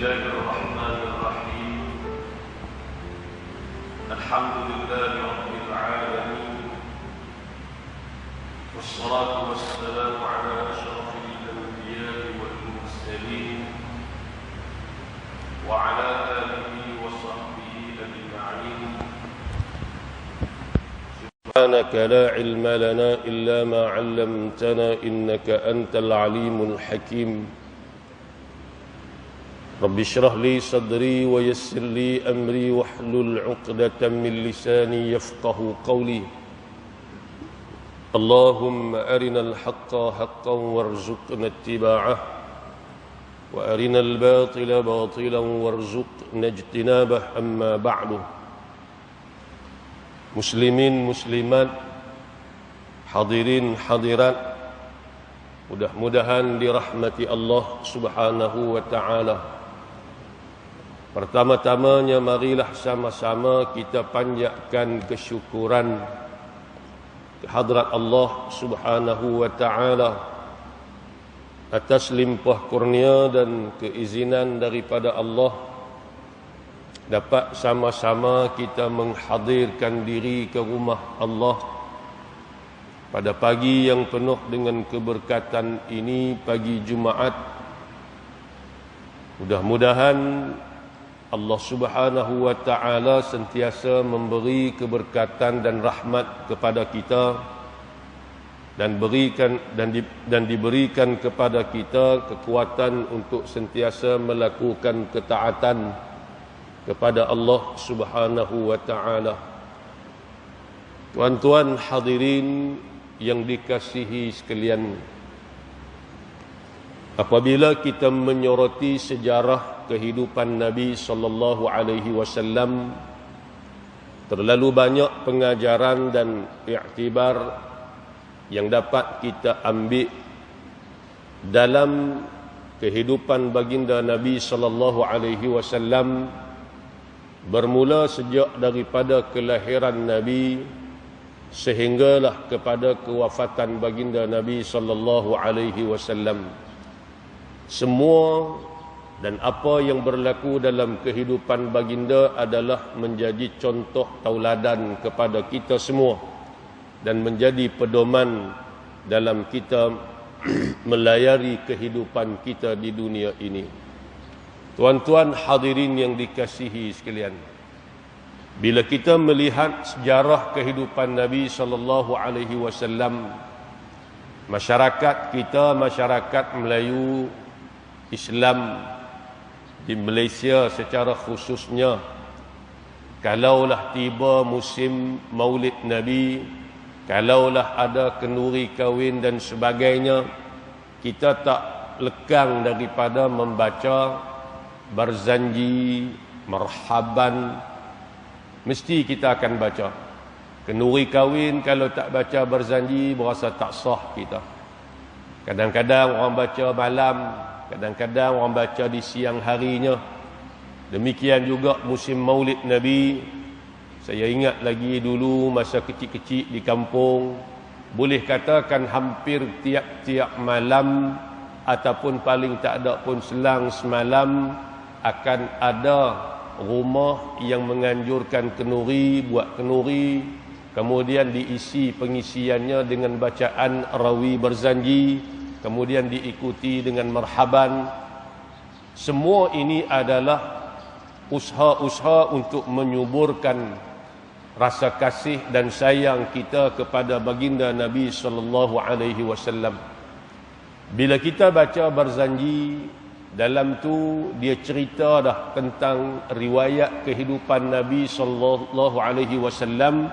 الله الرحمن الرحيم. الحمد لله رب العالمين، والصلاة والسلام على أشرف الأنبياء والمرسلين وعلى آله وصحبه أجمعين. سبحانك لا علم لنا إلا ما علمتنا إنك أنت العليم الحكيم. رب اشرح لي صدري ويسر لي أمري واحلل عقدة من لساني يفقه قولي. اللهم أرنا الحق حقا وارزقنا اتباعه، وأرنا الباطل باطلا وارزقنا اجتنابه. أما بعد. Muslimin, muslimat, hadirin, hadirat, mudah-mudahan dirahmati Allah Subhanahu wa ta'ala. Pertama-tamanya marilah sama-sama kita panjatkan kesyukuran kehadrat Allah Subhanahu wa ta'ala atas limpah kurnia dan keizinan daripada Allah, dapat sama-sama kita menghadirkan diri ke rumah Allah pada pagi yang penuh dengan keberkatan ini, pagi Jumaat. Mudah-mudahan Allah Subhanahu wa ta'ala sentiasa memberi keberkatan dan rahmat kepada kita dan diberikan kepada kita kekuatan untuk sentiasa melakukan ketaatan kepada Allah Subhanahu wa ta'ala. Tuan-tuan hadirin yang dikasihi sekalian, apabila kita menyoroti sejarah kehidupan Nabi sallallahu alaihi wasallam, terlalu banyak pengajaran dan iktibar yang dapat kita ambil dalam kehidupan baginda Nabi sallallahu alaihi wasallam, bermula sejak daripada kelahiran Nabi sehinggalah kepada kewafatan baginda Nabi sallallahu alaihi wasallam. Semua dan apa yang berlaku dalam kehidupan baginda adalah menjadi contoh tauladan kepada kita semua dan menjadi pedoman dalam kita melayari kehidupan kita di dunia ini. Tuan-tuan hadirin yang dikasihi sekalian, bila kita melihat sejarah kehidupan Nabi sallallahu alaihi wasallam, masyarakat kita, masyarakat Melayu Islam di Malaysia secara khususnya, kalaulah tiba musim Maulid Nabi, kalaulah ada kenduri kahwin dan sebagainya, kita tak lekang daripada membaca barzanji, marhaban, mesti kita akan baca. Kenduri kahwin kalau tak baca barzanji berasa tak sah kita. Kadang-kadang orang baca malam, kadang-kadang orang baca di siang harinya. Demikian juga musim Maulid Nabi. Saya ingat lagi dulu masa kecil-kecil di kampung, boleh katakan hampir tiap-tiap malam ataupun paling tak ada pun selang semalam akan ada rumah yang menganjurkan kenduri, buat kenduri, kemudian diisi pengisiannya dengan bacaan rawi berzanji, kemudian diikuti dengan marhaban. Semua ini adalah usaha-usaha untuk menyuburkan rasa kasih dan sayang kita kepada baginda Nabi sallallahu alaihi wasallam. Bila kita baca barzanji, dalam tu dia cerita dah tentang riwayat kehidupan Nabi sallallahu alaihi wasallam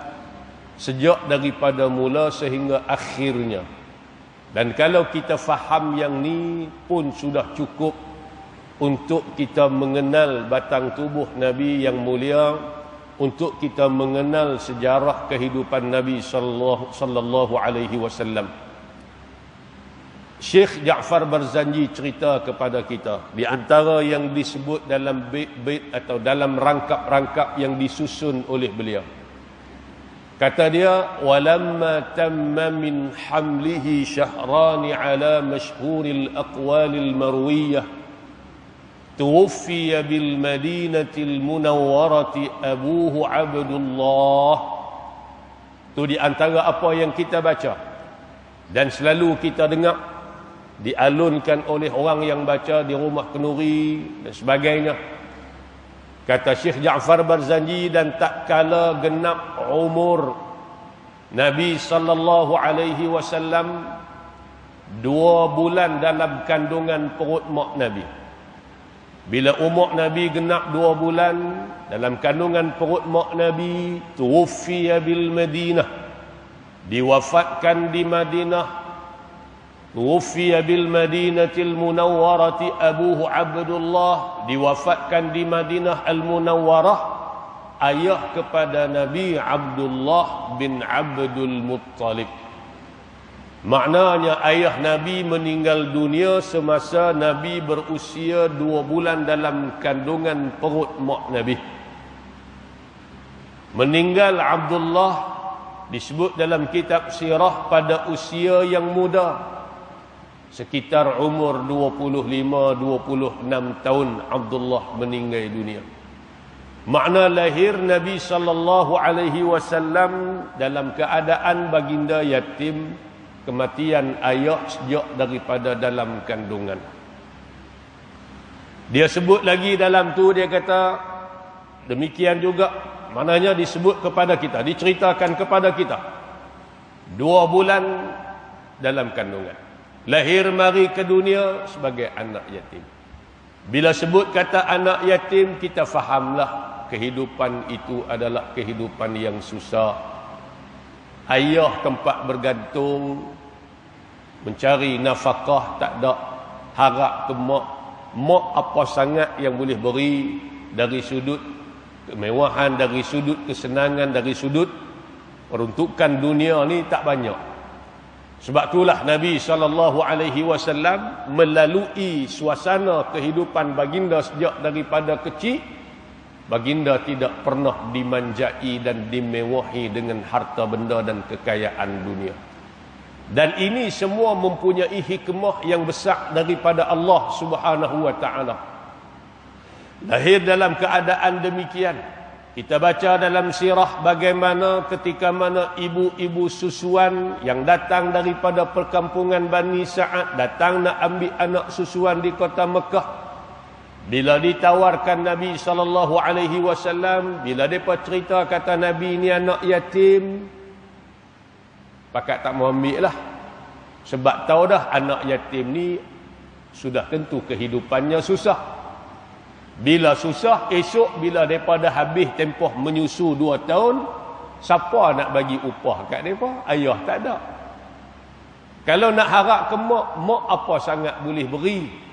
sejak daripada mula sehingga akhirnya. Dan kalau kita faham yang ni pun sudah cukup untuk kita mengenal batang tubuh Nabi yang mulia, untuk kita mengenal sejarah kehidupan Nabi sallallahu alaihi wasallam. Syekh Ja'far Barzanji cerita kepada kita, di antara yang disebut dalam bait-bait atau dalam rangkap-rangkap yang disusun oleh beliau. Kata dia, walamma tamma min hamlihi syahrani ala mashhuril aqwalil marwiyah tuwfiya bil Madinatil Munawwarati abuhu Abdullah. Itu di antara apa yang kita baca dan selalu kita dengar dialunkan oleh orang yang baca di rumah kenduri dan sebagainya. Kata Syekh Ja'far Barzanji, dan tak kala genap umur Nabi sallallahu alaihi wasallam 2 bulan dalam kandungan perut mak Nabi. Bila umur Nabi genap 2 bulan dalam kandungan perut mak Nabi, tuwfiya bil Madinah, diwafatkan di Madinah. Tuwfiya bil Madinatil Munawwarati abuhu Abdullah, diwafatkan di Madinah Al-Munawwarah ayah kepada Nabi Abdullah bin Abdul Muttalib. Maknanya ayah Nabi meninggal dunia semasa Nabi berusia 2 bulan dalam kandungan perut mak Nabi. Meninggal Abdullah disebut dalam kitab sirah pada usia yang muda, sekitar umur 25-26 tahun Abdullah meninggal dunia. Makna lahir Nabi sallallahu alaihi wasallam dalam keadaan baginda yatim, kematian ayah sejak daripada dalam kandungan. Dia sebut lagi dalam tu, dia kata demikian juga, maknanya disebut kepada kita, diceritakan kepada kita 2 bulan dalam kandungan, lahir mari ke dunia sebagai anak yatim. Bila sebut kata anak yatim, kita fahamlah kehidupan itu adalah kehidupan yang susah. Ayah tempat bergantung, mencari nafkah tak ada, harap ke mak. Mak apa sangat yang boleh beri dari sudut kemewahan, dari sudut kesenangan, dari sudut peruntukan dunia ni tak banyak. Sebab itulah Nabi SAW melalui suasana kehidupan baginda sejak daripada kecil. Baginda tidak pernah dimanjai dan dimewahi dengan harta benda dan kekayaan dunia. Dan ini semua mempunyai hikmah yang besar daripada Allah Subhanahu wa taala. Lahir dalam keadaan demikian. Kita baca dalam sirah bagaimana ketika mana ibu-ibu susuan yang datang daripada perkampungan Bani Sa'ad datang nak ambil anak susuan di kota Mekah. Bila ditawarkan Nabi SAW, bila mereka cerita kata Nabi ni anak yatim, pakat tak mau ambil lah. Sebab tahu dah anak yatim ni sudah tentu kehidupannya susah. Bila susah, esok bila mereka dah habis tempoh menyusu 2 tahun, siapa nak bagi upah kat mereka? Ayah tak ada. Kalau nak harap ke mak, mak apa sangat boleh beri.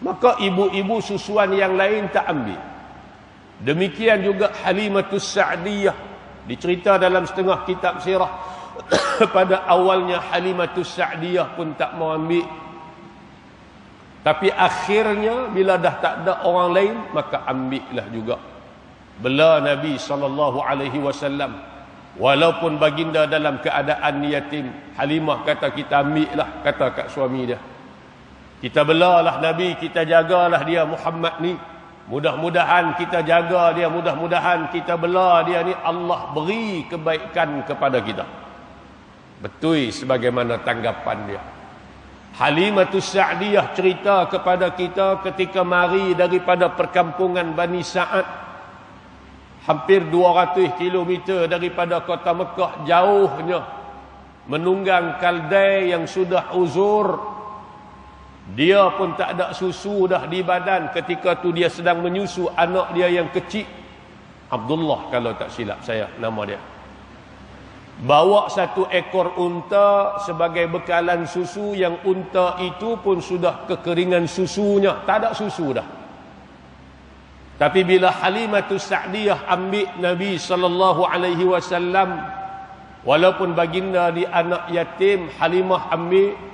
Maka ibu-ibu susuan yang lain tak ambil. Demikian juga Halimatus Sa'diyah. Dicerita dalam setengah kitab sirah. Pada awalnya Halimatus Sa'diyah pun tak mau ambil. Tapi akhirnya bila dah tak ada orang lain, maka ambillah juga. Bela Nabi SAW. Walaupun baginda dalam keadaan yatim, Halimah kata kita ambillah, kata kat suami dia. Kita belalah Nabi, kita jagalah dia Muhammad ni. Mudah-mudahan kita jaga dia, mudah-mudahan kita bela dia ni, Allah beri kebaikan kepada kita. Betul sebagaimana tanggapan dia. Halimatus Sa'diyah cerita kepada kita ketika mari daripada perkampungan Bani Sa'ad, hampir 200 km daripada kota Mekah, jauhnya, menunggang keldai yang sudah uzur. Dia pun tak ada susu dah di badan. Ketika tu dia sedang menyusu anak dia yang kecil, Abdullah kalau tak silap saya nama dia. Bawa 1 ekor unta sebagai bekalan susu, yang unta itu pun sudah kekeringan susunya, tak ada susu dah. Tapi bila Halimatus Sa'diyah ambil Nabi SAW, walaupun baginda di anak yatim, Halimah ambil.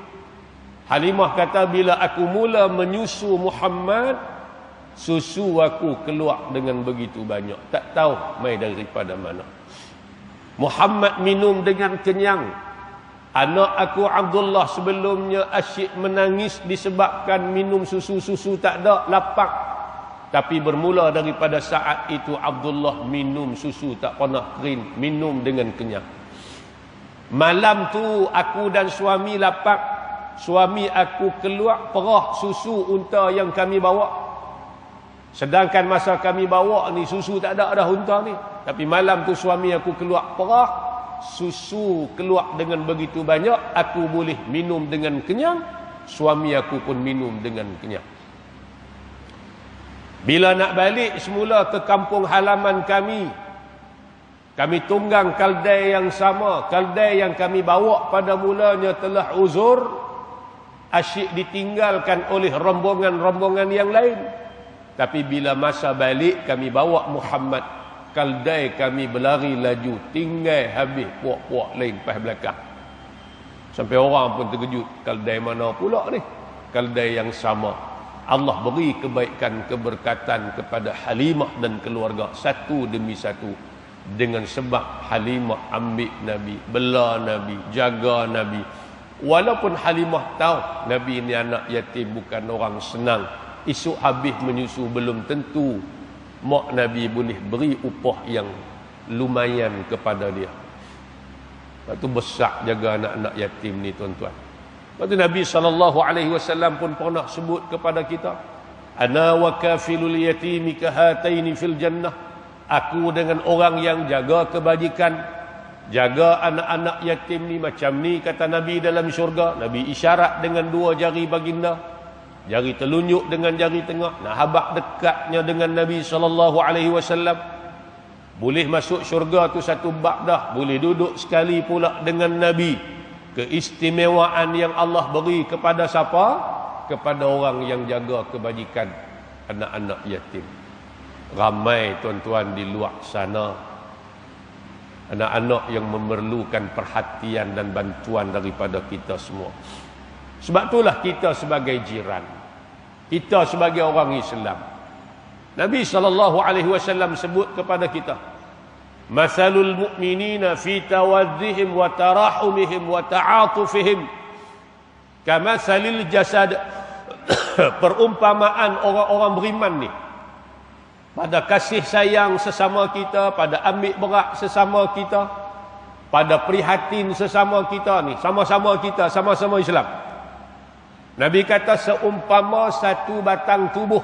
Halimah kata bila aku mula menyusu Muhammad, susu aku keluar dengan begitu banyak, tak tahu mai daripada mana. Muhammad minum dengan kenyang. Anak aku Abdullah sebelumnya asyik menangis disebabkan minum susu-susu tak ada, lapar. Tapi bermula daripada saat itu Abdullah minum susu tak pernah kering, minum dengan kenyang. Malam tu aku dan suami lapar. Suami aku keluar perah susu unta yang kami bawa. Sedangkan masa kami bawa ni susu tak ada dah unta ni. Tapi malam tu suami aku keluar perah susu, keluar dengan begitu banyak, aku boleh minum dengan kenyang, suami aku pun minum dengan kenyang. Bila nak balik semula ke kampung halaman kami tunggang keldai yang sama. Keldai yang kami bawa pada mulanya telah uzur, asyik ditinggalkan oleh rombongan-rombongan yang lain. Tapi bila masa balik kami bawa Muhammad, keldai kami berlari laju, tinggal habis puak-puak lain pas belakang. Sampai orang pun terkejut, keldai mana pula ni? Keldai yang sama. Allah beri kebaikan, keberkatan kepada Halimah dan keluarga satu demi satu. Dengan sebab Halimah ambil Nabi, bela Nabi, jaga Nabi. Walaupun Halimah tahu Nabi ini anak yatim, bukan orang senang. Esok habis menyusu belum tentu mak Nabi boleh beri upah yang lumayan kepada dia. Lepas tu besar jaga anak-anak yatim ni tuan-tuan. Lepas tu Nabi SAW pun pernah sebut kepada kita, ana wa kafilul yatimi kahataini fil jannah. Aku dengan orang yang jaga kebajikan, jaga anak-anak yatim ni macam ni, kata Nabi dalam syurga. Nabi isyarat dengan dua jari baginda, jari telunjuk dengan jari tengah. Nah, habaq dekatnya dengan Nabi SAW. Boleh masuk syurga tu satu bab dah. Boleh duduk sekali pula dengan Nabi. Keistimewaan yang Allah beri kepada siapa? Kepada orang yang jaga kebajikan anak-anak yatim. Ramai tuan-tuan di luar sana anak-anak yang memerlukan perhatian dan bantuan daripada kita semua. Sebab itulah kita sebagai jiran, kita sebagai orang Islam, Nabi SAW sebut kepada kita, masalul mu'minina fi tawaddihim wa tarahumihim wa ta'atufihim kamasalil jasad. Perumpamaan orang-orang beriman ni pada kasih sayang sesama kita, pada ambil berat sesama kita, pada prihatin sesama kita ni, sama-sama kita, sama-sama Islam. Nabi kata seumpama satu batang tubuh.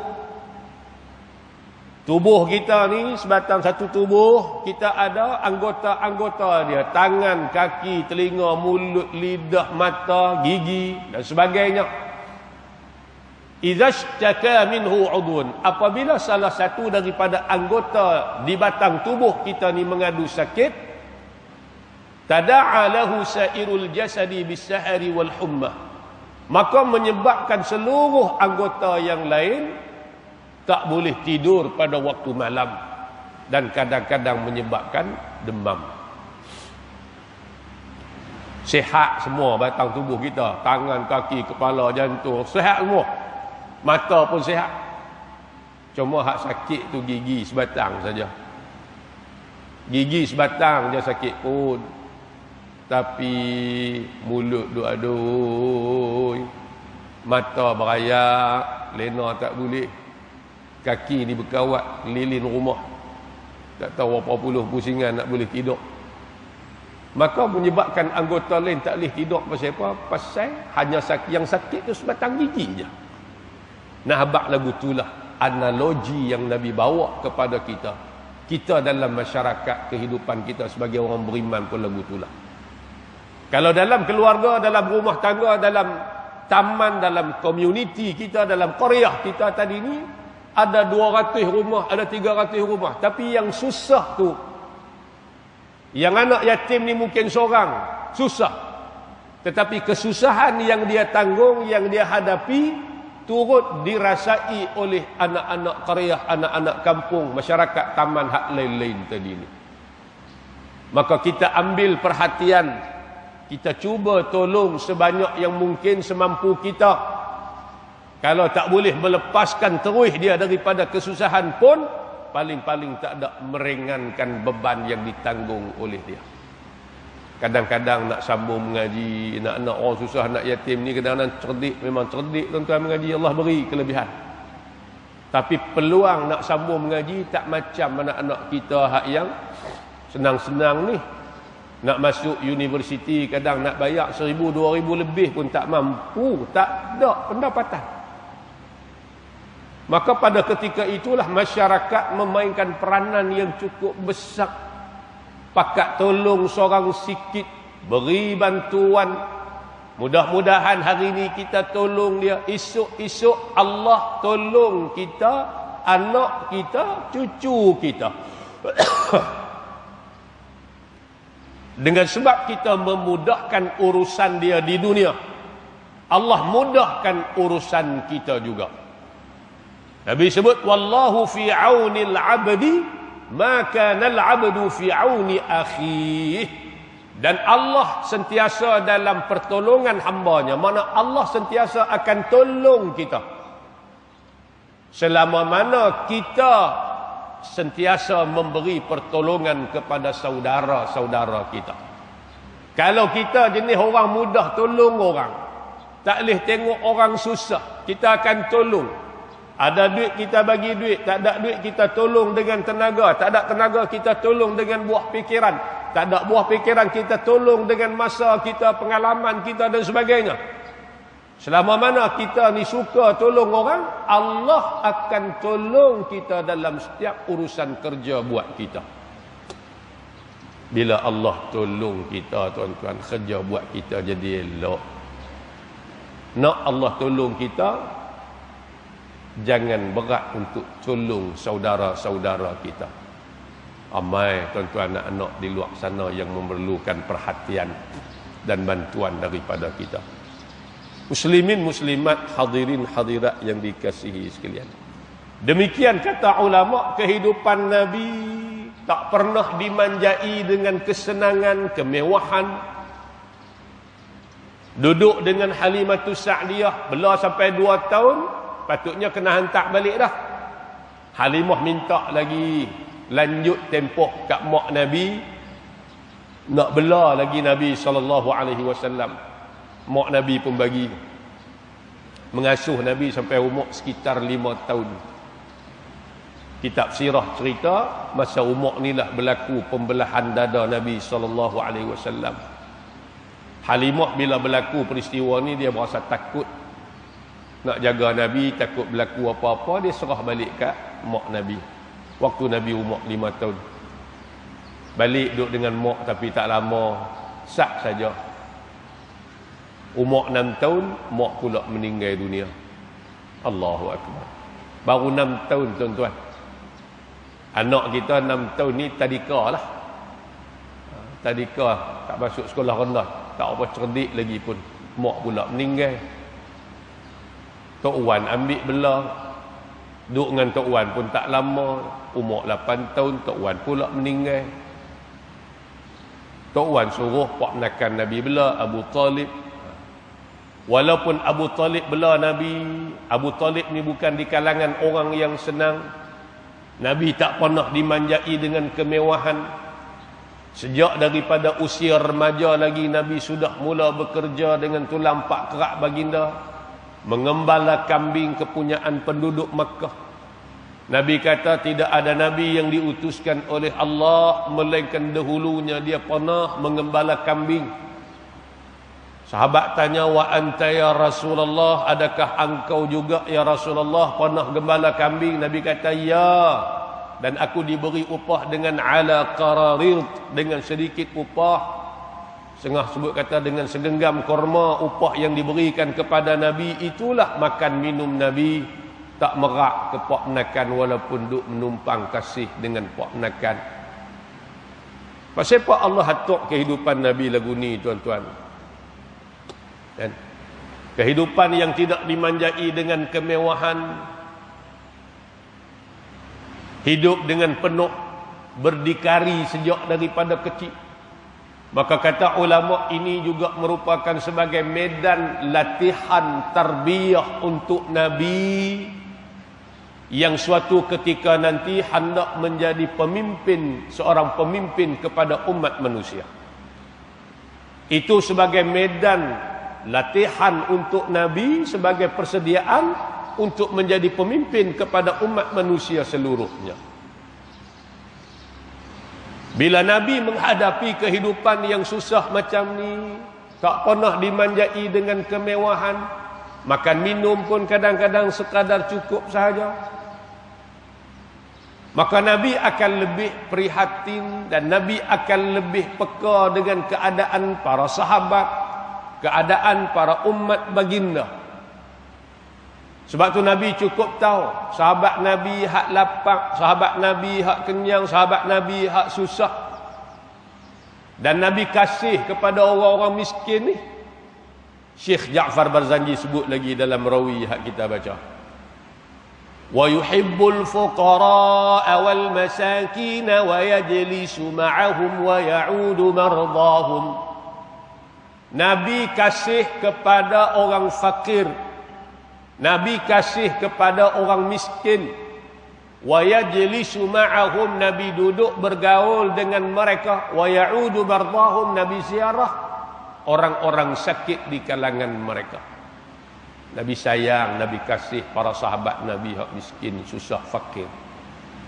Tubuh kita ni sebatang satu tubuh, kita ada anggota-anggota dia, tangan, kaki, telinga, mulut, lidah, mata, gigi dan sebagainya. Idza ishtaka minhu udhun, apabila salah satu daripada anggota di batang tubuh kita ni mengadu sakit, tada'a lahu sairul jasadi bis-sahari wal hummah, maka menyebabkan seluruh anggota yang lain tak boleh tidur pada waktu malam dan kadang-kadang menyebabkan demam. Sihat semua batang tubuh kita, tangan, kaki, kepala, jantung, sihat semua. Mata pun sihat. Cuma hak sakit tu gigi sebatang saja. Gigi sebatang je sakit pun. Tapi mulut duk aduh, mata berayak, lena tak boleh. Kaki ni berkawat lilin rumah, tak tahu berapa puluh pusingan nak boleh tidur. Maka menyebabkan anggota lain tak boleh tidur. Pasal apa? Pasal hanya yang sakit tu sebatang gigi je. Nah, habaq lagu itulah analogi yang Nabi bawa kepada kita. Kita dalam masyarakat kehidupan kita sebagai orang beriman pun lagu itulah. Kalau dalam keluarga, dalam rumah tangga, dalam taman, dalam komuniti kita, dalam qaryah kita tadi ni, ada 200 rumah, ada 300 rumah. Tapi yang susah tu, yang anak yatim ni mungkin seorang, susah. Tetapi kesusahan yang dia tanggung, yang dia hadapi, turut dirasai oleh anak-anak qaryah, anak-anak kampung, masyarakat taman hak lain-lain tadi ni. Maka kita ambil perhatian, kita cuba tolong sebanyak yang mungkin semampu kita. Kalau tak boleh melepaskan terus dia daripada kesusahan pun, paling-paling tak ada meringankan beban yang ditanggung oleh dia. Kadang-kadang nak sambung mengaji, nak orang susah, nak yatim ni kadang-kadang cerdik, memang cerdik tuan-tuan mengaji, Allah beri kelebihan. Tapi peluang nak sambung mengaji tak macam anak-anak kita hak yang senang-senang ni. Nak masuk universiti kadang nak bayar 1,000, 2,000 lebih pun tak mampu, tak ada pendapatan. Maka pada ketika itulah masyarakat memainkan peranan yang cukup besar. Pakat tolong seorang sikit, beri bantuan. Mudah-mudahan hari ini kita tolong dia, esok-esok Allah tolong kita, anak kita, cucu kita. Dengan sebab kita memudahkan urusan dia di dunia, Allah mudahkan urusan kita juga. Nabi sebut wallahu fi aunil abdi ma kana al abdu fi auni akhihi. Dan Allah sentiasa dalam pertolongan hambanya, mana Allah sentiasa akan tolong kita selama mana kita sentiasa memberi pertolongan kepada saudara-saudara kita. Kalau kita jenis orang mudah tolong orang, tak boleh tengok orang susah, kita akan tolong. Ada duit kita bagi duit, tak ada duit kita tolong dengan tenaga, tak ada tenaga kita tolong dengan buah fikiran, tak ada buah fikiran kita tolong dengan masa kita, pengalaman kita dan sebagainya. Selama mana kita ni suka tolong orang, Allah akan tolong kita dalam setiap urusan kerja buat kita. Bila Allah tolong kita, tuan-tuan, kerja buat kita jadi elok. Nak Allah tolong kita, jangan berat untuk tolong saudara-saudara kita. Amai tuan-tuan anak-anak di luar sana yang memerlukan perhatian dan bantuan daripada kita. Muslimin, muslimat, hadirin, hadirat yang dikasihi sekalian. Demikian kata ulama, kehidupan Nabi tak pernah dimanjai dengan kesenangan, kemewahan. Duduk dengan Halimatus Sa'diyah bela sampai 2 tahun, patutnya kena hantar balik dah. Halimah minta lagi lanjut tempoh kat mak Nabi, nak bela lagi Nabi SAW. Mak Nabi pun bagi, mengasuh Nabi sampai umur sekitar 5 tahun. Kitab sirah cerita masa umur ni lah berlaku pembelahan dada Nabi SAW. Halimah bila berlaku peristiwa ni, dia berasa takut nak jaga Nabi, takut berlaku apa-apa, dia serah balik kat mak Nabi. Waktu Nabi umur 5 tahun balik duduk dengan mak, tapi tak lama, sak saja. Umur 6 tahun, mak pula meninggal dunia. Allahu Akbar. Baru 6 tahun, tuan-tuan. Anak kita 6 tahun ni tadika lah. Tadika, tak masuk sekolah rendah, tak apa cerdik lagi pun. Mak pula meninggal. Tok Wan ambil bela. Duduk dengan Tok Wan pun tak lama. Umur 8 tahun, Tok Wan pula meninggal. Tok Wan suruh pak menakan Nabi bela, Abu Talib. Walaupun Abu Talib bela Nabi, Abu Talib ni bukan di kalangan orang yang senang. Nabi tak pernah dimanjai dengan kemewahan. Sejak daripada usia remaja lagi, Nabi sudah mula bekerja dengan tulang pak kerak baginda, mengembala kambing kepunyaan penduduk Makkah. Nabi kata tidak ada Nabi yang diutuskan oleh Allah melainkan dahulunya dia pernah mengembala kambing. Sahabat tanya, wa anta ya Rasulullah, adakah engkau juga ya Rasulullah pernah gembala kambing? Nabi kata ya, dan aku diberi upah dengan ala qararir, dengan sedikit upah. Setengah sebut kata dengan segenggam korma. Upah yang diberikan kepada Nabi itulah makan minum Nabi, tak merak ke pak menakan walaupun duk menumpang kasih dengan pak menakan. Pasal apa Allah atur kehidupan Nabi lagu ni, tuan-tuan? Dan kehidupan yang tidak dimanjai dengan kemewahan, hidup dengan penuh berdikari sejak daripada kecil. Maka kata ulama, ini juga merupakan sebagai medan latihan tarbiyah untuk Nabi yang suatu ketika nanti hendak menjadi pemimpin, seorang pemimpin kepada umat manusia. Itu sebagai medan latihan untuk Nabi, sebagai persediaan untuk menjadi pemimpin kepada umat manusia seluruhnya. Bila Nabi menghadapi kehidupan yang susah macam ni, tak pernah dimanjai dengan kemewahan, makan minum pun kadang-kadang sekadar cukup sahaja, maka Nabi akan lebih prihatin dan Nabi akan lebih peka dengan keadaan para sahabat, keadaan para umat baginda. Sebab tu Nabi cukup tahu sahabat Nabi hak lapar, sahabat Nabi hak kenyang, sahabat Nabi hak susah. Dan Nabi kasih kepada orang-orang miskin ni. Syekh Ja'far Barzanji sebut lagi dalam rawi hak kita baca. Wa yuhibbul fuqara'a wal masakin wa yajlisu ma'ahum wa ya'udu mardahum. Nabi kasih kepada orang fakir, Nabi kasih kepada orang miskin. Wa yajlisu ma'ahum, Nabi duduk bergaul dengan mereka. Wa ya'udu mardahum, Nabi ziarah orang-orang sakit di kalangan mereka. Nabi sayang, Nabi kasih para sahabat Nabi hak miskin, susah, fakir.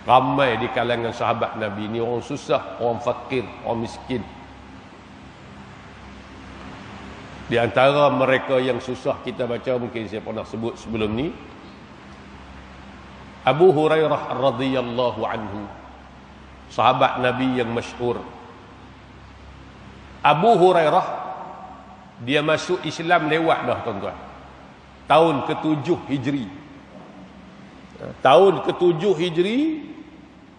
Ramai di kalangan sahabat Nabi ni orang susah, orang fakir, orang miskin. Di antara mereka yang susah kita baca, mungkin saya pernah sebut sebelum ni, Abu Hurairah radhiyallahu anhu, sahabat Nabi yang masyhur. Abu Hurairah dia masuk Islam lewat dah tuan-tuan, tahun ke-7 Hijri. Tahun ke-7 Hijri,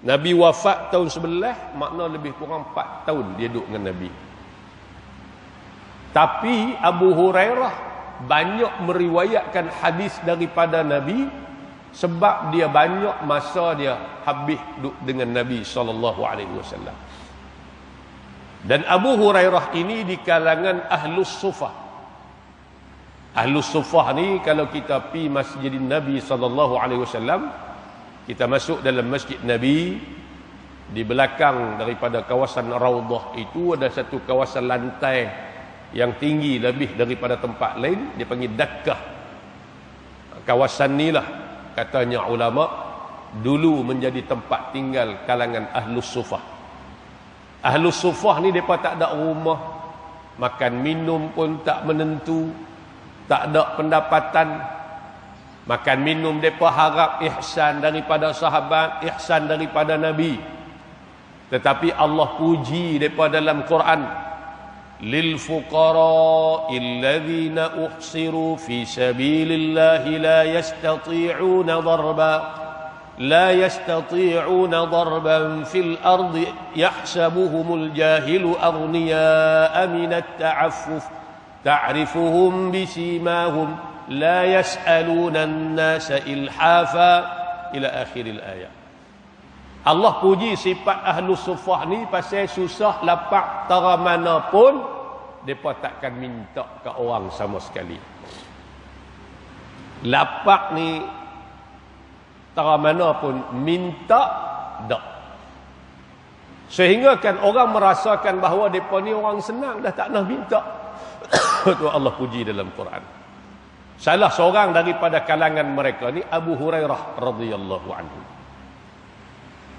Nabi wafat tahun 11, makna lebih kurang 4 tahun dia duduk dengan Nabi. Tapi Abu Hurairah banyak meriwayatkan hadis daripada Nabi sebab dia banyak masa dia habis duduk dengan Nabi SAW. Dan Abu Hurairah ini di kalangan Ahlus Sufah. Ahlus Sufah ni kalau kita pi Masjid Nabi SAW, kita masuk dalam Masjid Nabi, di belakang daripada kawasan Raudah itu ada satu kawasan lantai yang tinggi lebih daripada tempat lain, dia panggil Dakkah. Kawasan ni lah katanya ulama dulu menjadi tempat tinggal kalangan Ahlus Sufah. Ahlus Sufah ni mereka tak ada rumah, makan minum pun tak menentu, tak ada pendapatan. Makan minum mereka harap ihsan daripada sahabat, ihsan daripada Nabi. Tetapi Allah puji mereka dalam Quran, lil fuqara'il ladzina uhsiru fi sabilillahi la yastati'una darban fil ardi yahsabuhumul jahilu aghniya'a minat ta'affuf ta'rifuhum bisimahum la yas'aluna an-nasa ilhafa ila akhiril ayat. Allah puji sifat Ahlus Sufah ni pasal susah lapar tara mana pun depa takkan minta ke orang sama sekali. Lapar ni tara mana pun minta dak. Sehingga kan orang merasakan bahawa depa ni orang senang, dah tak nak minta. Tu Allah puji dalam Quran. Salah seorang daripada kalangan mereka ni Abu Hurairah radhiyallahu anhu.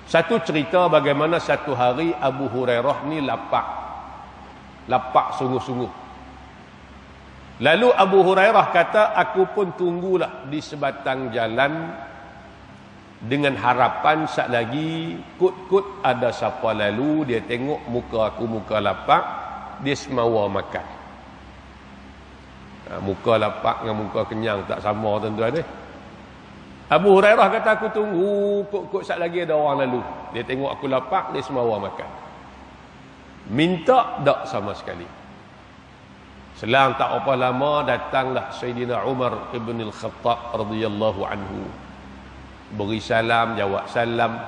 Satu cerita bagaimana satu hari Abu Hurairah ni lapar sungguh-sungguh. Lalu Abu Hurairah kata, aku pun tunggulah di sebatang jalan dengan harapan sat lagi kut-kut ada siapa lalu, dia tengok muka aku muka lapar, dia semawa makan. Muka lapar dengan muka kenyang tak sama tuan-tuan ni. Abu Hurairah kata, aku tunggu kok sat lagi ada orang lalu, dia tengok aku lapar, dia semawa makan. Minta tak sama sekali. Selang tak apa lama datanglah Sayyidina Umar ibn al-Khattab radhiyallahu anhu, beri salam, jawab salam.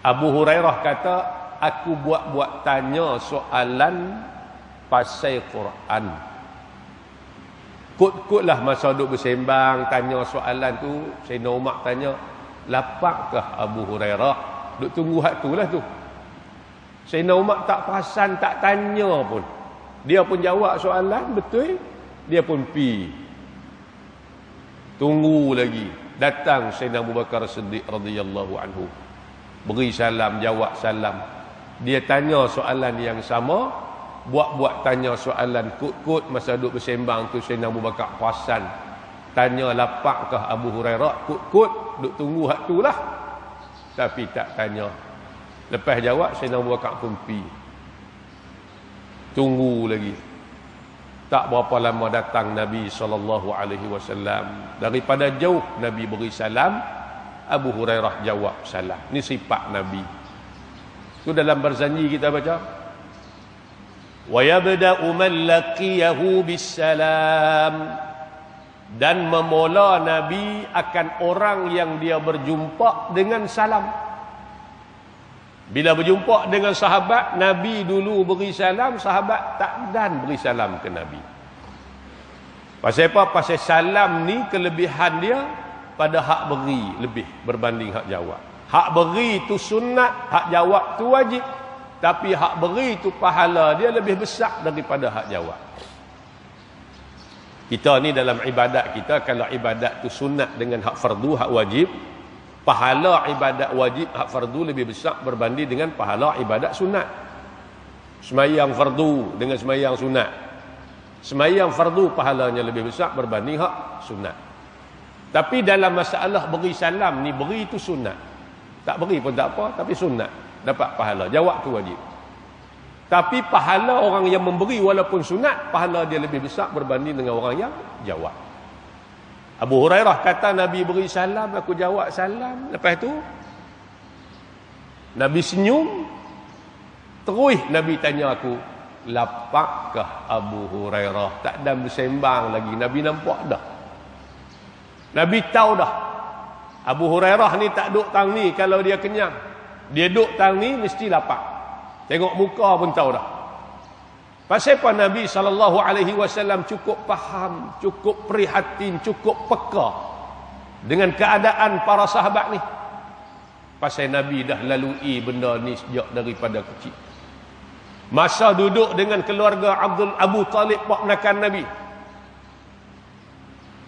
Abu Hurairah kata, aku buat tanya soalan pasal Quran. Kut-kutlah masa duduk bersembang, tanya soalan tu, Sayyidina Umar tanya, lapakkah Abu Hurairah? Duk tunggu hak tu lah tu. Sayyidina Umar tak perasan, tak tanya pun. Dia pun jawab soalan, betul. Dia pun pi. Tunggu lagi. Datang Sayyidina Abu Bakar Siddiq radhiyallahu anhu. Beri salam, jawab salam. Dia tanya soalan yang sama, buat tanya soalan kut-kut masa duduk bersembang tu. Sayyidina Abu Bakar perasan. Tanya lapakkah Abu Hurairah? Kut-kut duk tunggu hak tu lah. Tapi tak tanya. Lepas jawab Sayyidina Abu Bakar pun pi. Tunggu lagi. Tak berapa lama datang Nabi SAW. Daripada jauh Nabi beri salam, Abu Hurairah jawab salam. Ini sifat Nabi. Itu dalam Barzanji kita baca. Wa yabda'u man laqiyahu bisalam. Dan memula Nabi akan orang yang dia berjumpa dengan salam. Bila berjumpa dengan sahabat, Nabi dulu beri salam, sahabat tak dan beri salam ke Nabi. Pasal apa? Pasal salam ni kelebihan dia pada hak beri lebih berbanding hak jawab. Hak beri tu sunat, hak jawab tu wajib. Tapi hak beri tu pahala dia lebih besar daripada hak jawab. Kita ni dalam ibadat kita, kalau ibadat tu sunat dengan hak fardu, hak wajib, pahala ibadat wajib hak fardu lebih besar berbanding dengan pahala ibadat sunat. Semayang fardu dengan semayang sunat. Semayang fardu pahalanya lebih besar berbanding hak sunat. Tapi dalam masalah beri salam ni, beri itu sunat. Tak beri pun tak apa, tapi sunat. Dapat pahala. Jawab tu wajib. Tapi pahala orang yang memberi walaupun sunat, pahala dia lebih besar berbanding dengan orang yang jawab. Abu Hurairah kata Nabi beri salam, aku jawab salam. Lepas tu Nabi senyum. Terus Nabi tanya aku, lapakkah Abu Hurairah? Tak ada bersembang lagi. Nabi nampak dah. Nabi tahu dah. Abu Hurairah ni tak duduk tang ni kalau dia kenyang. Dia duduk tang ni mesti lapak. Tengok muka pun tahu dah. Pasal apa Nabi SAW cukup faham, cukup prihatin, cukup peka dengan keadaan para sahabat ni. Pasal Nabi dah lalui benda ni sejak daripada kecil. Masa duduk dengan keluarga Abu Talib, ponakan Nabi.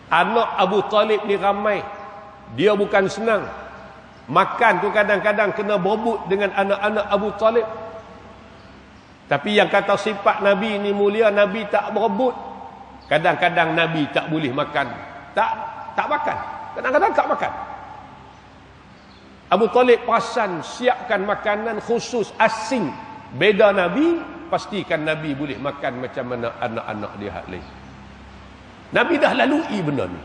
Anak Abu Talib ni ramai. Dia bukan senang. Makan tu kadang-kadang kena berebut dengan anak-anak Abu Talib. Tapi yang kata sifat Nabi ni mulia, Nabi tak berebut. Kadang-kadang Nabi tak boleh makan. Tak makan. Kadang-kadang tak makan. Abu Talib perasan siapkan makanan khusus asing. Beda Nabi, pastikan Nabi boleh makan macam mana anak-anak dia hak lain. Nabi dah lalui benda ni.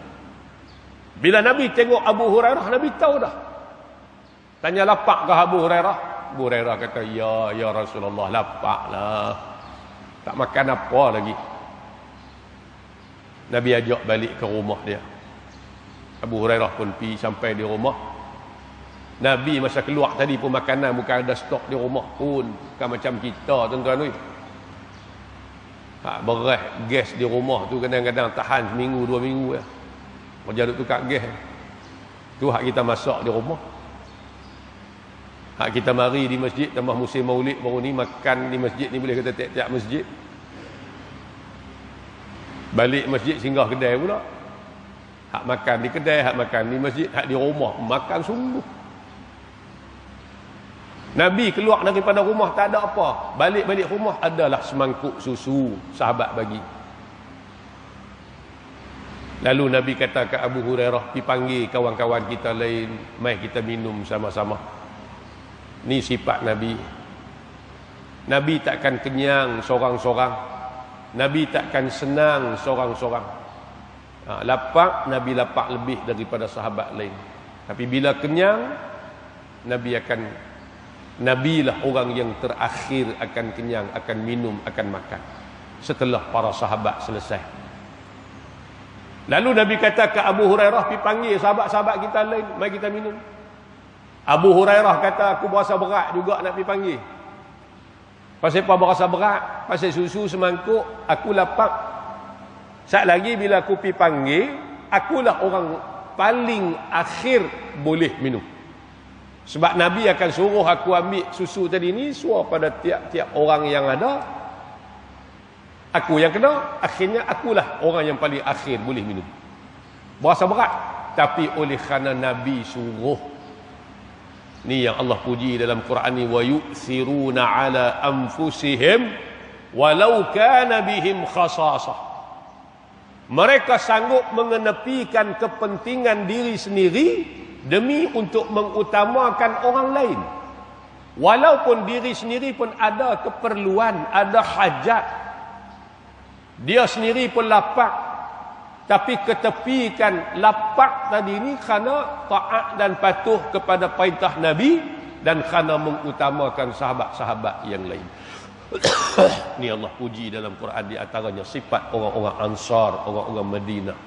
Bila Nabi tengok Abu Hurairah, Nabi tahu dah. Tanya lapakkah Abu Hurairah? Abu Hurairah kata, ya Rasulullah, lapaklah. Tak makan apa lagi. Nabi ajak balik ke rumah dia. Abu Hurairah pun pergi sampai di rumah. Nabi masa keluar tadi pun makanan bukan ada stok di rumah pun. Bukan macam kita tuan-tuan ni. Beras gas di rumah tu kadang-kadang tahan seminggu, 2 minggu ya. Kerja duk tukar gas. Tu hak kita masak di rumah. Hak kita mari di masjid tambah musim maulid baru ni, makan di masjid ni boleh kata tiap-tiap masjid. Balik masjid singgah kedai pula. Hak makan di kedai, hak makan di masjid, hak di rumah makan sungguh. Nabi keluar daripada rumah tak ada apa. Balik-balik rumah adalah semangkuk susu sahabat bagi. Lalu Nabi kata ke Abu Hurairah, pergi panggil kawan-kawan kita lain, mai kita minum sama-sama. Ni sifat Nabi. Nabi takkan kenyang seorang-seorang. Nabi takkan senang seorang-seorang. Lapak, Nabi lapak lebih daripada sahabat lain. Tapi bila kenyang, Nabilah orang yang terakhir akan kenyang, akan minum, akan makan setelah para sahabat selesai. Lalu Nabi kata ke Abu Hurairah, pergi panggil sahabat-sahabat kita lain, mari kita minum. Abu Hurairah kata, aku berasa berat juga nak pergi panggil. Pasal apa berasa berat? Pasal susu semangkuk, aku lapak. Sat lagi bila aku pergi panggil, akulah orang paling akhir boleh minum. Sebab Nabi akan suruh aku ambil susu tadi ni, suruh pada tiap-tiap orang yang ada. Aku yang kena, akhirnya akulah orang yang paling akhir boleh minum. Berasa berat, tapi oleh kerana Nabi suruh. Ni yang Allah puji dalam Quran ni, wa yu'thiruna ala anfusihim walau kana bihim khasasah. Mereka sanggup mengenepikan kepentingan diri sendiri demi untuk mengutamakan orang lain. Walaupun diri sendiri pun ada keperluan, ada hajat. Dia sendiri pun lapar. Tapi ketepikan lapak tadi ni kerana taat dan patuh kepada perintah Nabi dan kerana mengutamakan sahabat-sahabat yang lain. Ni Allah puji dalam Quran, di antaranya sifat orang-orang Ansar, orang-orang Madinah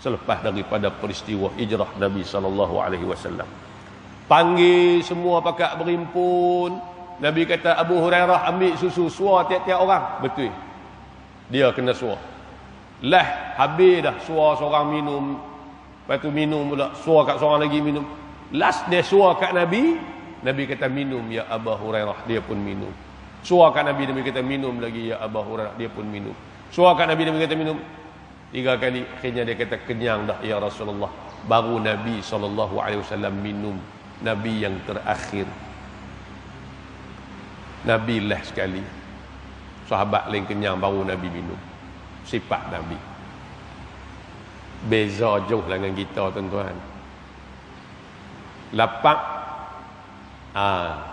selepas daripada peristiwa hijrah Nabi SAW. Panggil semua pakat berimpun. Nabi kata, Abu Hurairah ambil susu, suar tiap-tiap orang. Betul, dia kena suar. Lah, habis dah suar seorang minum. Lepas tu minum pula, suar kat seorang lagi minum. Last dia suar kat Nabi. Nabi kata minum ya Abu Hurairah, dia pun minum. Suar kat Nabi, Nabi kata minum lagi ya Abu Hurairah, dia pun minum. Suar kat Nabi, Nabi kata minum 3 kali. Akhirnya dia kata kenyang dah ya Rasulullah. Baru Nabi SAW minum. Nabi yang terakhir. Nabi last sekali. Sahabat lain kenyang, baru Nabi minum. Sifat Nabi. Beza jauh dengan kita, tuan-tuan. Lapak,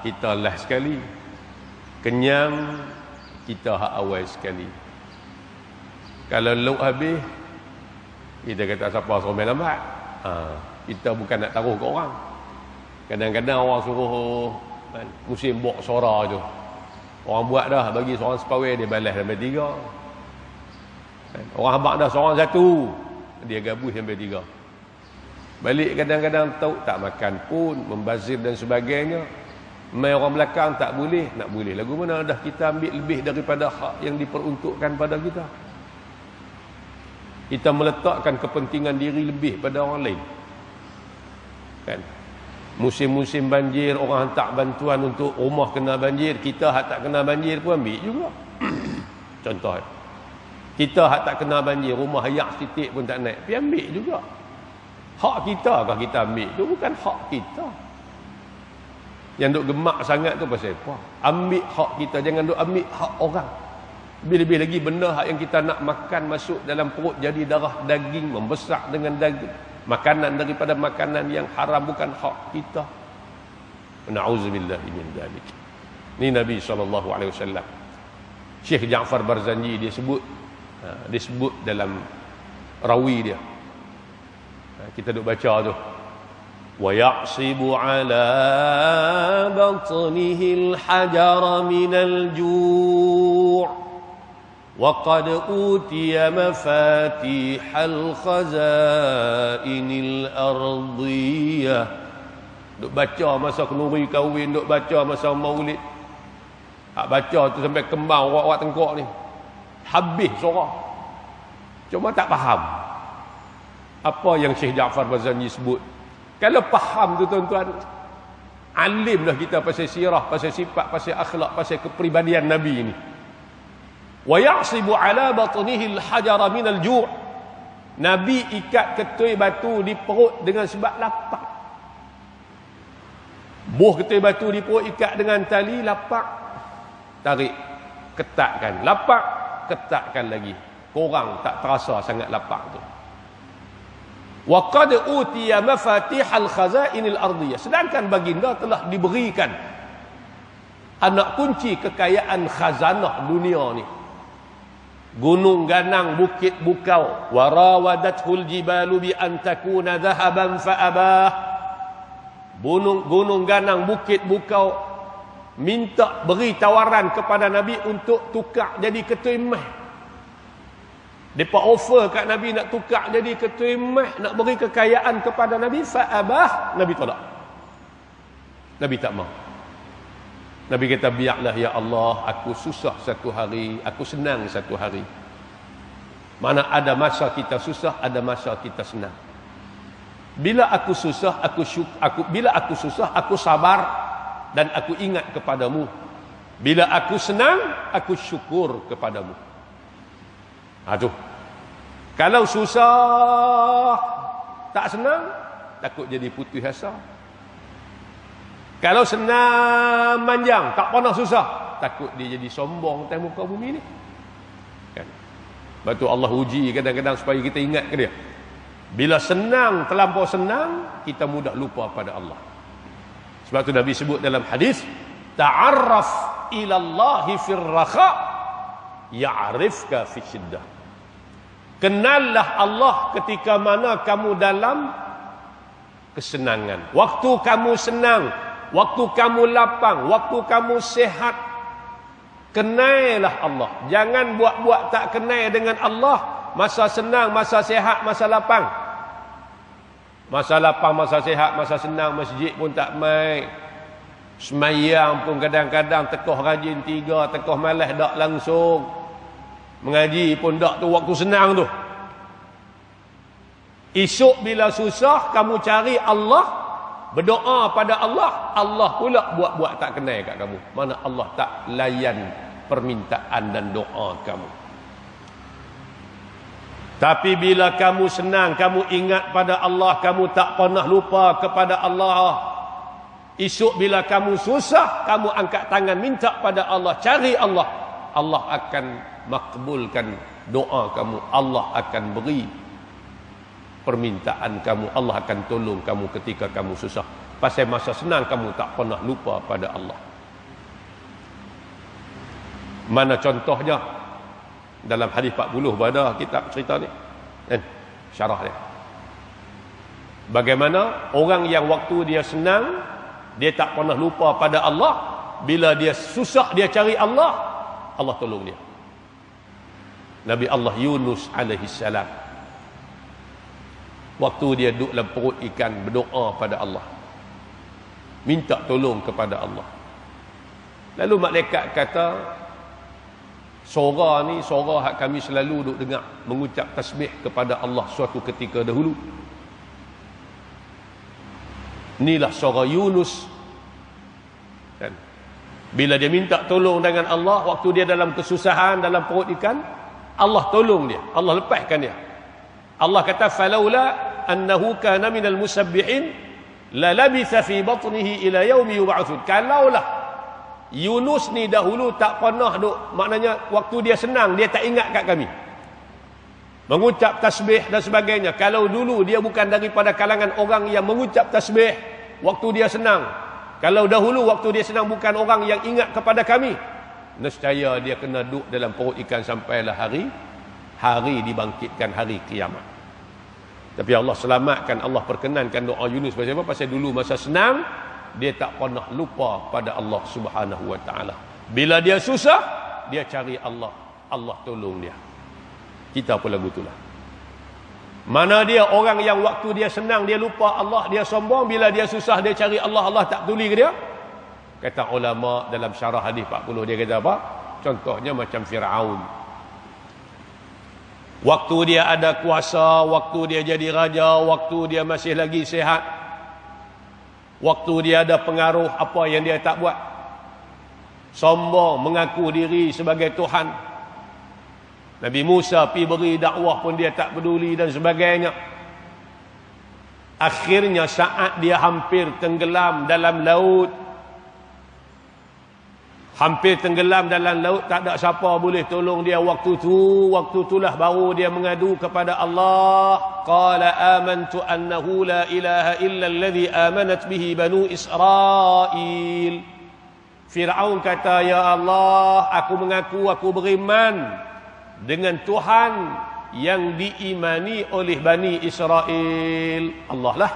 kita last sekali. Kenyang, kita hak awal sekali. Kalau lauk habis, kita kata siapa suruh main lambat. Kita bukan nak taruh ke orang. Kadang-kadang orang suruh musim bok suara je. Orang buat dah, bagi seorang sepawai, dia balas sampai 3. Orang habak dah seorang 1, dia gabus sampai 3. Balik kadang-kadang tahu tak makan pun, membazir dan sebagainya. Mai orang belakang tak boleh, nak boleh lagu mana dah kita ambil lebih daripada hak yang diperuntukkan pada kita. Kita meletakkan kepentingan diri lebih pada orang lain. Kan? Musim-musim banjir, orang hantar bantuan untuk rumah kena banjir, kita hak tak kena banjir pun ambil juga. Contoh, kita hak tak kena banjir, rumah hayak titik pun tak naik, pergi ambil juga. Hak kita kah kita ambil? Itu bukan hak kita. Yang duk gemak sangat tu pasal apa? Ambil hak kita, jangan duk ambil hak orang. Lebih-lebih lagi benda hak yang kita nak makan masuk dalam perut jadi darah daging, membesar dengan daging. Makanan daripada makanan yang haram, bukan hak kita. Na'udzubillahi min dzalik. Ni Nabi SAW. Syekh Ja'far Barzanji dia sebut dalam rawi dia. Kita duk baca tu. Wa ya'sibu ala batnihi al-hajar min al-ju' wa qad utiya mafatihal khazainil ardiyah. Duk baca masa kenduri kahwin, duk baca masa maulid. Hak baca tu sampai kembang orang-orang tengkok ni. Habis surah. Cuma tak faham apa yang Syekh Ja'far Barzanji sebut. Kalau faham tu tuan-tuan, alimlah kita pasal sirah, pasal sifat, pasal akhlak, pasal kepribadian Nabi ini. Wa ya'sibu ala batnihi al-hajara min al-ju'. Nabi ikat ketui batu di perut dengan sebab lapar. Buh ketui batu di perut ikat dengan tali, lapar. Tarik, ketatkan. Lapar, ketatkan lagi. Korang tak terasa sangat lapar tu. Wa qad utiya mafatihal khazainil ardiyah. Sedangkan baginda telah diberikan anak kunci kekayaan khazanah dunia ni. Gunung ganang, bukit bukau. Wa rawadathul jibalu bi an takuna dhahaban fa abah. Gunung ganang, bukit bukau minta beri tawaran kepada Nabi untuk tukar jadi ketui emas. Mereka offer kat Nabi nak tukar jadi ketui emas, nak beri kekayaan kepada Nabi, fa'abah, Nabi tolak. Nabi tak mau. Nabi kata, biarlah ya Allah, aku susah satu hari, aku senang satu hari. Mana ada masa kita susah, ada masa kita senang. Bila aku susah, bila aku susah, aku sabar dan aku ingat kepadamu. Bila aku senang, aku syukur kepadamu. Aduh. Kalau susah, tak senang, takut jadi putus asa. Kalau senang manjang, tak pernah susah, takut dia jadi sombong atas muka bumi ni. Kan? Sebab tu Allah uji kadang-kadang supaya kita ingat ke dia. Bila senang, terlampau senang, kita mudah lupa pada Allah. Sebab tu Nabi sebut dalam hadis, ta'arraf ila Allahi fir rakha ya'rifka fi syiddah. Kenallah Allah ketika mana kamu dalam kesenangan. Waktu kamu senang, waktu kamu lapang, waktu kamu sehat, kenailah Allah. Jangan buat-buat tak kenal dengan Allah. Masa senang, masa sehat, masa lapang. Masa lapang, masa sehat, masa senang, masjid pun tak mai. Semayang pun kadang-kadang tekoh rajin 3, tekoh malas tak langsung. Mengaji pun tak tu waktu senang tu. Esok bila susah, kamu cari Allah, berdoa pada Allah, Allah pula buat-buat tak kenal kat kamu. Mana Allah tak layan permintaan dan doa kamu. Tapi bila kamu senang, kamu ingat pada Allah, kamu tak pernah lupa kepada Allah. Esok bila kamu susah, kamu angkat tangan minta pada Allah, cari Allah. Allah akan makbulkan doa kamu. Allah akan beri permintaan kamu. Allah akan tolong kamu ketika kamu susah. Pasal masa senang kamu tak pernah lupa pada Allah. Mana contohnya? Dalam hadis 40 pada kitab cerita ni. Syarah dia. Bagaimana orang yang waktu dia senang, dia tak pernah lupa pada Allah. Bila dia susah, dia cari Allah, Allah tolong dia. Nabi Allah Yunus alaihi salam, waktu dia duduk dalam perut ikan, berdoa pada Allah, minta tolong kepada Allah. Lalu malaikat kata, suara ni suara hak kami selalu duk dengar, mengucap tasbih kepada Allah suatu ketika dahulu. Inilah suara Yunus. Dan bila dia minta tolong dengan Allah, waktu dia dalam kesusahan dalam perut ikan, Allah tolong dia, Allah lepaskan dia. Allah kata, falaula annahu kana minal musabbihin la labitha fi batnihi ila yaumi yub'atsun. Kalaulah Yunus ni dahulu tak pernah duk, maknanya waktu dia senang dia tak ingat kat kami, mengucap tasbih dan sebagainya. Kalau dulu dia bukan daripada kalangan orang yang mengucap tasbih waktu dia senang, kalau dahulu waktu dia senang bukan orang yang ingat kepada kami, nescaya dia kena duduk dalam perut ikan sampailah hari dibangkitkan, hari kiamat. Tapi Allah selamatkan, Allah perkenankan doa Yunus. Pasal apa? Pasal dulu masa senang dia tak pernah lupa pada Allah Subhanahu wa taala. Bila dia susah, dia cari Allah, Allah tolong dia. Kita pun lagu itulah. Mana dia orang yang waktu dia senang dia lupa Allah, dia sombong, bila dia susah dia cari Allah, Allah tak peduli ke dia? Kata ulama dalam syarah hadis 40, dia kata apa? Contohnya macam Firaun. Waktu dia ada kuasa, waktu dia jadi raja, waktu dia masih lagi sihat, waktu dia ada pengaruh, apa yang dia tak buat? Sombong, mengaku diri sebagai Tuhan. Nabi Musa pergi beri dakwah pun dia tak peduli dan sebagainya. Akhirnya saat dia hampir tenggelam dalam laut, hampir tenggelam dalam laut, tak ada siapa boleh tolong dia. Waktu itulah baru dia mengadu kepada Allah. Qala amantu annahu la ilaha illa alladhi amanat bihi banu Israel. Firaun kata, ya Allah, aku mengaku, aku beriman dengan Tuhan yang diimani oleh Bani Israel. Allah lah.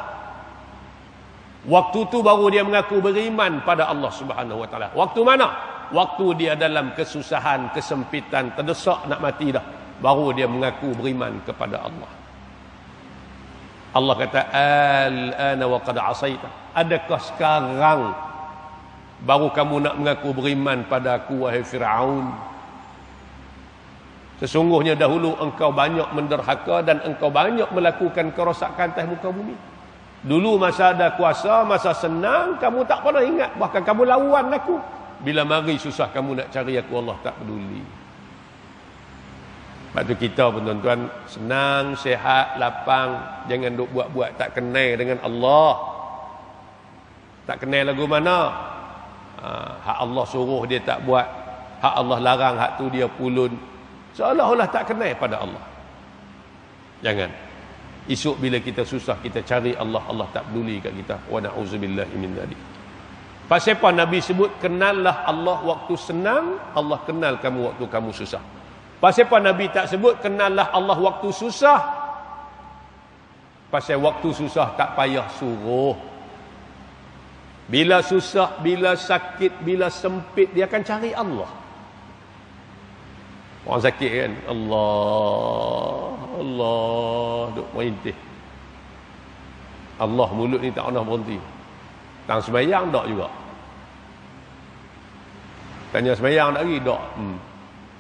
Waktu tu baru dia mengaku beriman pada Allah Subhanahu wa taala. Waktu mana? Waktu dia dalam kesusahan, kesempitan, terdesak nak mati dah, baru dia mengaku beriman kepada Allah. Allah kata, al-ana wa qad asaita. Adakah sekarang baru kamu nak mengaku beriman pada aku, wahai Firaun? Sesungguhnya dahulu engkau banyak menderhaka dan engkau banyak melakukan kerosakan atas muka bumi. Dulu masa ada kuasa, masa senang, kamu tak pernah ingat. Bahkan kamu lawan aku. Bila mari susah kamu nak cari aku, Allah tak peduli. Sebab tu kita pun tuan-tuan senang, sihat, lapang. Jangan duk buat-buat tak kenal dengan Allah. Tak kenal lagu mana. Hak Allah suruh dia tak buat. Hak Allah larang, hak tu dia pulun. Seolah-olah tak kenal pada Allah. Jangan. Esok bila kita susah, kita cari Allah, Allah tak peduli kat kita. Wa na'udzubillahi min dzalik. Pasal apa Nabi sebut kenallah Allah waktu senang, Allah kenal kamu waktu kamu susah. Pasal apa Nabi tak sebut kenallah Allah waktu susah? Pasal waktu susah tak payah suruh. Bila susah, bila sakit, bila sempit, dia akan cari Allah. Orang sakit kan, Allah duk merintih. Allah mulut ni tak pernah berhenti. Tang sembahyang tak juga. Tanya sembahyang tak lagi tak.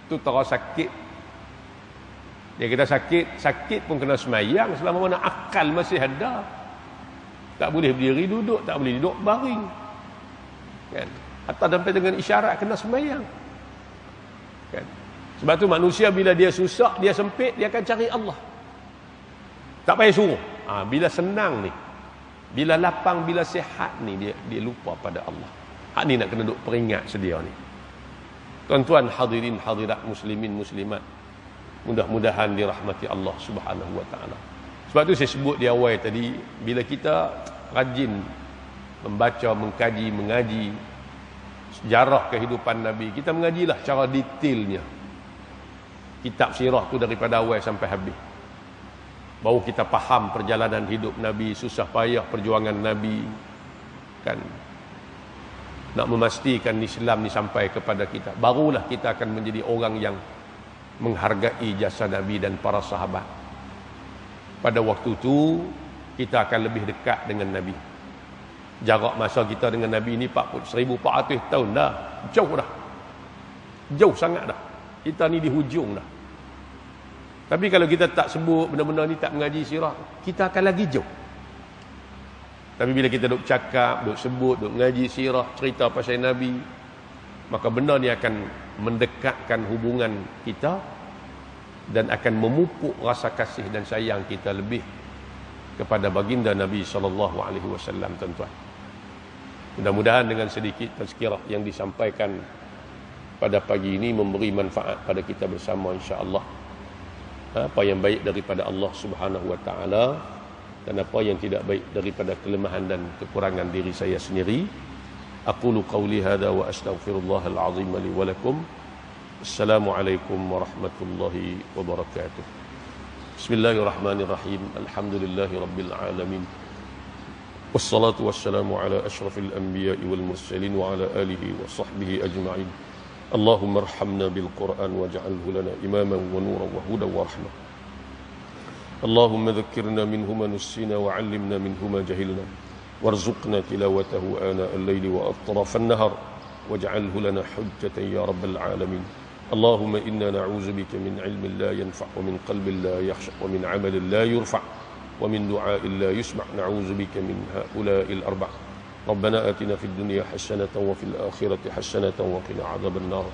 Tu terasa sakit. Dia kata sakit pun kena sembahyang selama mana akal masih ada. Tak boleh berdiri duduk, tak boleh duduk baring. Kan? Atau sampai dengan isyarat kena sembahyang. Kan? Sebab tu manusia bila dia susah, dia sempit, dia akan cari Allah. Tak payah suruh. Bila senang ni, bila lapang, bila sihat ni, dia lupa pada Allah. Hak ni nak kena duk peringat sedia ni. Tuan-tuan hadirin hadirat muslimin muslimat, mudah-mudahan dirahmati Allah Subhanahu wa taala. Sebab tu saya sebut di awal tadi, bila kita rajin membaca, mengkaji, mengaji sejarah kehidupan Nabi, kita mengajilah cara detailnya kitab sirah tu daripada awal sampai habis. Baru kita faham perjalanan hidup Nabi, susah payah perjuangan Nabi, kan, nak memastikan Islam ni sampai kepada kita. Barulah kita akan menjadi orang yang menghargai jasa Nabi dan para sahabat. Pada waktu tu kita akan lebih dekat dengan Nabi. Jarak masa kita dengan Nabi ni 1400 tahun dah. Jauh dah. Jauh sangat dah. Kita ni di hujung dah. Tapi kalau kita tak sebut benda-benda ni, tak mengaji sirah, kita akan lagi jauh. Tapi bila kita duk cakap, duk sebut, duk mengaji sirah, cerita pasal Nabi, maka benda ni akan mendekatkan hubungan kita dan akan memupuk rasa kasih dan sayang kita lebih kepada baginda Nabi SAW, tuan-tuan. Mudah-mudahan dengan sedikit tazkirah yang disampaikan pada pagi ini memberi manfaat pada kita bersama, insya-Allah. Apa yang baik daripada Allah Subhanahu wa taala dan apa yang tidak baik daripada kelemahan dan kekurangan diri saya sendiri. Aqulu qawli hadza wa astaghfirullahal azim li wa lakum. Assalamualaikum warahmatullahi wabarakatuh. Bismillahirrahmanirrahim. Alhamdulillahi rabbil alamin. Wassalatu wassalamu ala asyrafil anbiya'i wal mursalin wa ala alihi wa sahbihi ajma'in. اللهم ارحمنا بالقرآن واجعله لنا إماما ونورا وهدى ورحمة. اللهم ذكرنا منه ما نسينا وعلمنا منه ما جهلنا وارزقنا تلاوته آناء الليل وأطراف النهر واجعله لنا حجة يا رب العالمين. اللهم إنا نعوذ بك من علم لا ينفع ومن قلب لا يخشع ومن عمل لا يرفع ومن دعاء لا يسمع. نعوذ بك من هؤلاء الأربع. ربنا آتنا في الدنيا حسنة وفي الآخرة حسنة وقنا عذاب النار.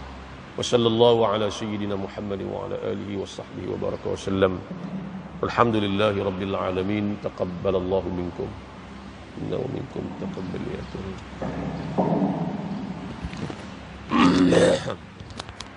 وصلى الله على سيدنا محمد وعلى آله وصحبه وبارك وسلم. والحمد لله رب العالمين. تقبل الله منكم إنه منكم تقبل يا كريم.